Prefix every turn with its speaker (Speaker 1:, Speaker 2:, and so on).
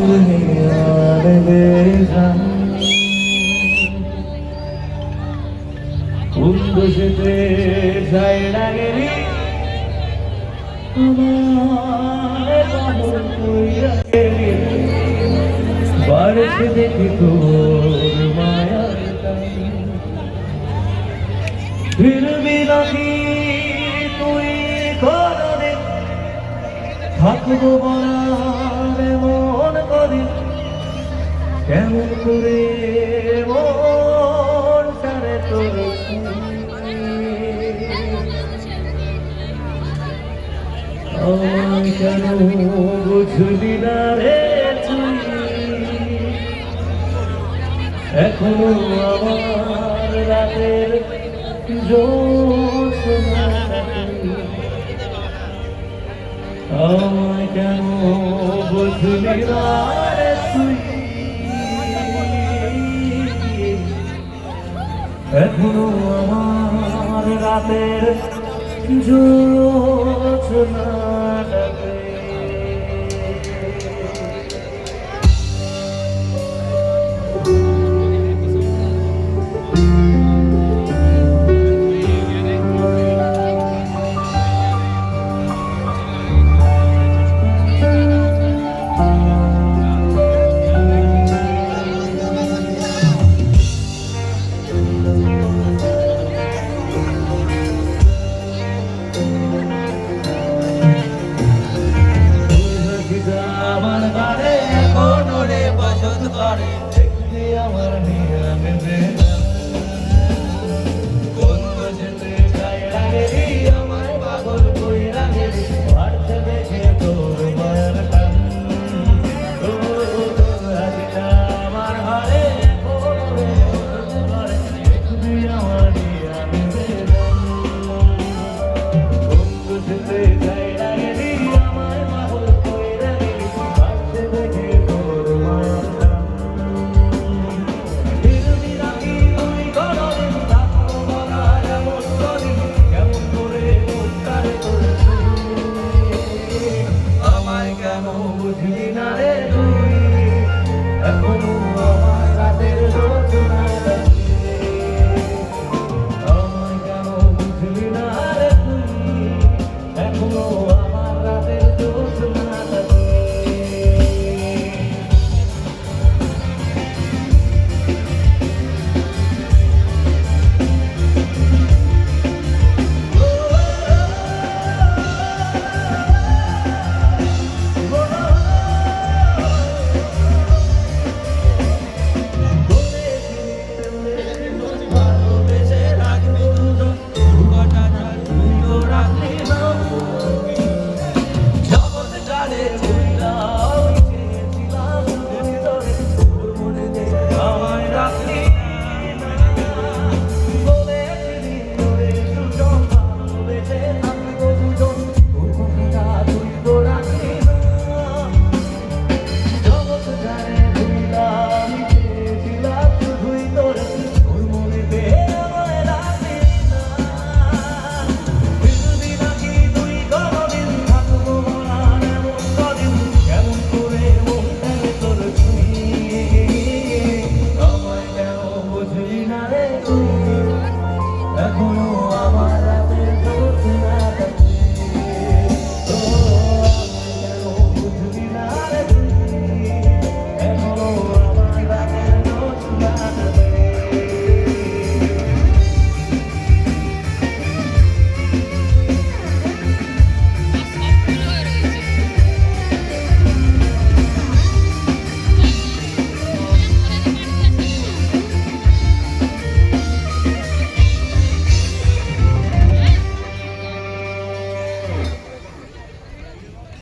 Speaker 1: দুনিয়ার বেজান উন্দোষেতে যায় না গেলি আমার বাবুর কইয়া গেলি বাড়িতে দেখি তোর মায়ার ফিরবি নাকি তুই কোনদিন থাকবো বলার মন কদিন কেমন করে মন সারে তোর আমায় কেন বুঝলি না রে তুই এখনো আমার রাতের জোছনা আমায় কেন বুঝলি না রে তুই এখনো আমার রাতের জোছনা আমার বারে কোন রে পছন্দ করে দেখতে আমার নিয়ে